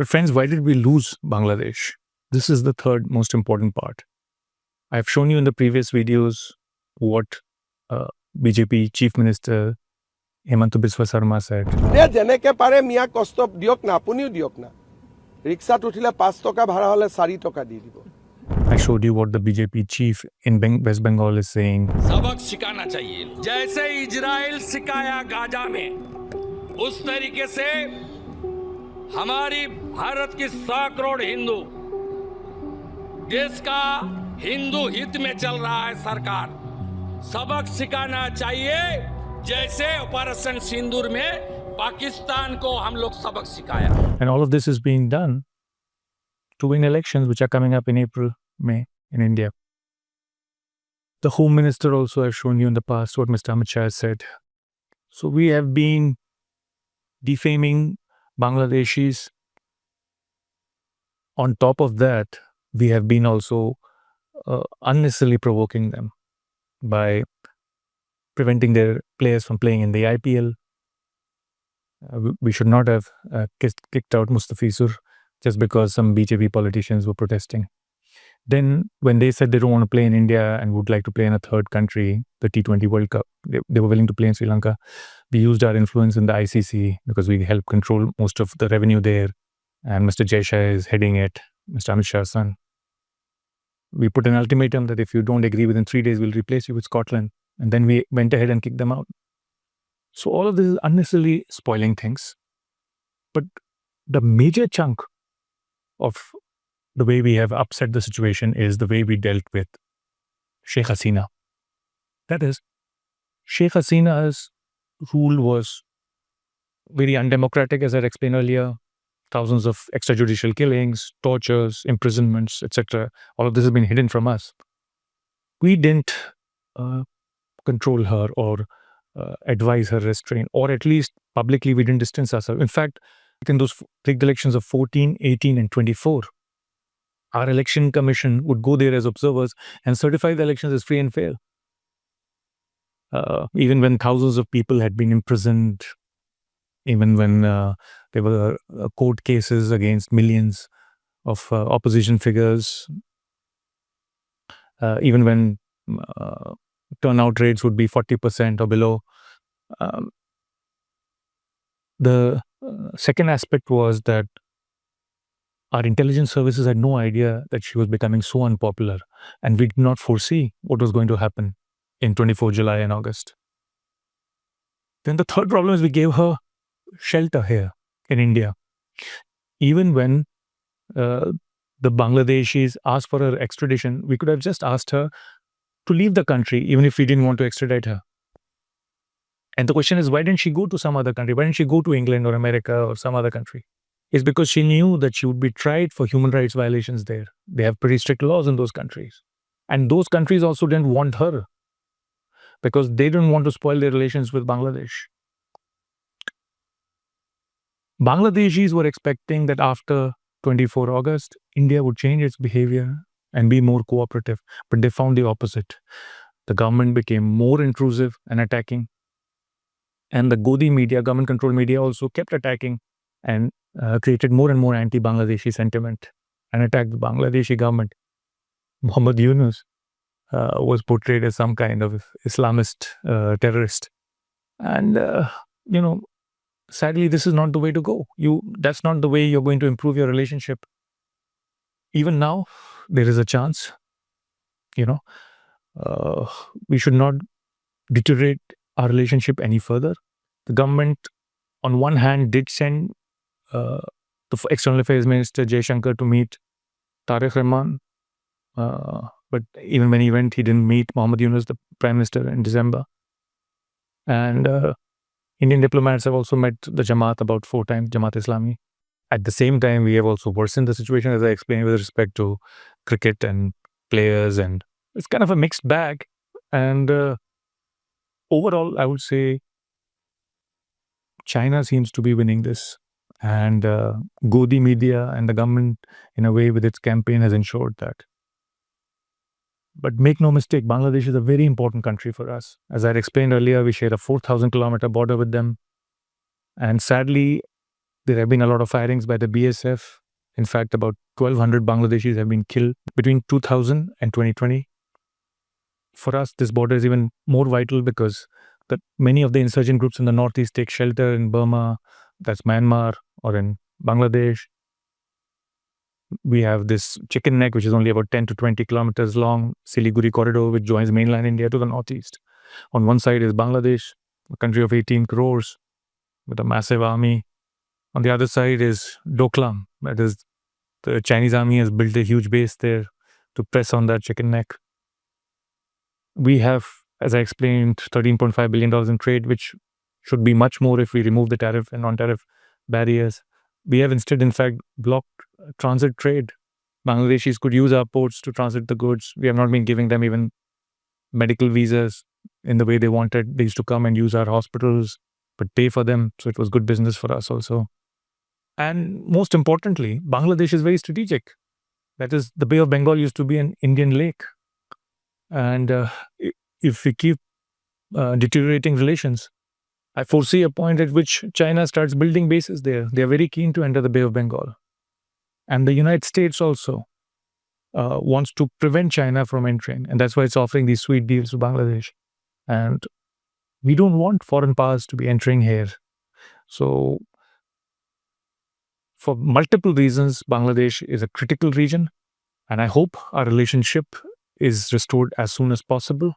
But friends, why did we lose Bangladesh? This is the third most important part. I've shown you in the previous videos what BJP Chief Minister Himanta Biswa Sarma said. যেনেকে পাৰে মিয়া কষ্ট দিয়ক না, আপুনিও দিয়ক না। ৰিক্সাত উঠিলে 5 টকা ভাড়া হলে 4 টকা দি দিব। I showed you what the BJP chief in West Bengal is saying. सबक सिखाना चाहिए, जैसे इजराइल सिखाया गाजा में, उस तरीके से हमारी भारत की 100 करोड़ हिंदू, देश का हिंदू हित में चल रहा है सरकार, सबक सिखाना चाहिए जैसे ऑपरेशन सिंदूर में पाकिस्तान को हम लोग सबक सिखाया. And all of this is being done to win elections which are coming up in April, May in India. The Home Minister also has shown you in the past what Mr. Amit Shah has said. So we have been defaming Bangladeshis. On top of that, we have been also unnecessarily provoking them by preventing their players from playing in the IPL. We should not have kicked out Mustafizur just because some BJP politicians were protesting. Then when they said they don't want to play in India and would like to play in a third country, the T20 World Cup, they were willing to play in Sri Lanka. We used our influence in the ICC because we helped control most of the revenue there. And Mr. Jai Shah is heading it, Mr. Amit Shah's son. We put an ultimatum that if you don't agree within 3 days, we'll replace you with Scotland. And then we went ahead and kicked them out. So all of this is unnecessarily spoiling things. But the major chunk of the way we have upset the situation is the way we dealt with Sheikh Hasina. That is, Sheikh Hasina's rule was very undemocratic, as I explained earlier. Thousands of extrajudicial killings, tortures, imprisonments, etc. All of this has been hidden from us. We didn't control her or advise her restraint, or at least publicly we didn't distance ourselves. In fact, in those rigged elections of 14, 18 and 24, our election commission would go there as observers and certify the elections as free and fair. Even when thousands of people had been imprisoned, even when there were court cases against millions of opposition figures, even when turnout rates would be 40% or below. The second aspect was that our intelligence services had no idea that she was becoming so unpopular, and we did not foresee what was going to happen in 24 July and August. Then the third problem is we gave her shelter here in India. Even when the Bangladeshis asked for her extradition, we could have just asked her to leave the country, even if we didn't want to extradite her. And the question is, why didn't she go to some other country? Why didn't she go to England or America or some other country? It's because she knew that she would be tried for human rights violations there. They have pretty strict laws in those countries. And those countries also didn't want her because they didn't want to spoil their relations with Bangladesh. Bangladeshis were expecting that after 24 August, India would change its behavior and be more cooperative. But they found the opposite. The government became more intrusive and attacking. And the Godi media, government-controlled media, also kept attacking and created more and more anti-Bangladeshi sentiment and attacked the Bangladeshi government. Muhammad Yunus was portrayed as some kind of Islamist terrorist. And, sadly, this is not the way to go. That's not the way you're going to improve your relationship. Even now, there is a chance, we should not deteriorate our relationship any further. The government, on one hand, did send the External Affairs Minister Jaishankar to meet Tariq Rahman. But even when he went, he didn't meet Muhammad Yunus, the Prime Minister, in December. And Indian diplomats have also met the Jamaat about 4 times, Jamaat Islami. At the same time, we have also worsened the situation, as I explained, with respect to cricket and players. And it's kind of a mixed bag. And overall, I would say China seems to be winning this. And Godi media and the government, in a way, with its campaign, has ensured that. But make no mistake, Bangladesh is a very important country for us. As I had explained earlier, we share a 4,000 kilometer border with them. And sadly, There have been a lot of firings by the BSF. In fact, about 1,200 Bangladeshis have been killed between 2000 and 2020. For us, this border is even more vital because many of the insurgent groups in the northeast take shelter in Burma, that's Myanmar, or in Bangladesh. We have this chicken neck, which is only about 10 to 20 kilometers long, Siliguri corridor, which joins mainland India to the northeast. On one side is Bangladesh, a country of 18 crores with a massive army. On the other side is Doklam, that is, the Chinese army has built a huge base there to press on that chicken neck. We have, as I explained, $13.5 billion in trade, which should be much more if we remove the tariff and non-tariff barriers. We have instead, in fact, blocked transit trade. Bangladeshis could use our ports to transit the goods. We have not been giving them even medical visas in the way they wanted. They used to come and use our hospitals, but pay for them. So it was good business for us also. And most importantly, Bangladesh is very strategic. That is, the Bay of Bengal used to be an Indian lake. And if we keep deteriorating relations, I foresee a point at which China starts building bases there. They are very keen to enter the Bay of Bengal. And the United States also wants to prevent China from entering. And that's why it's offering these sweet deals to Bangladesh. And we don't want foreign powers to be entering here. So for multiple reasons, Bangladesh is a critical region. And I hope our relationship is restored as soon as possible.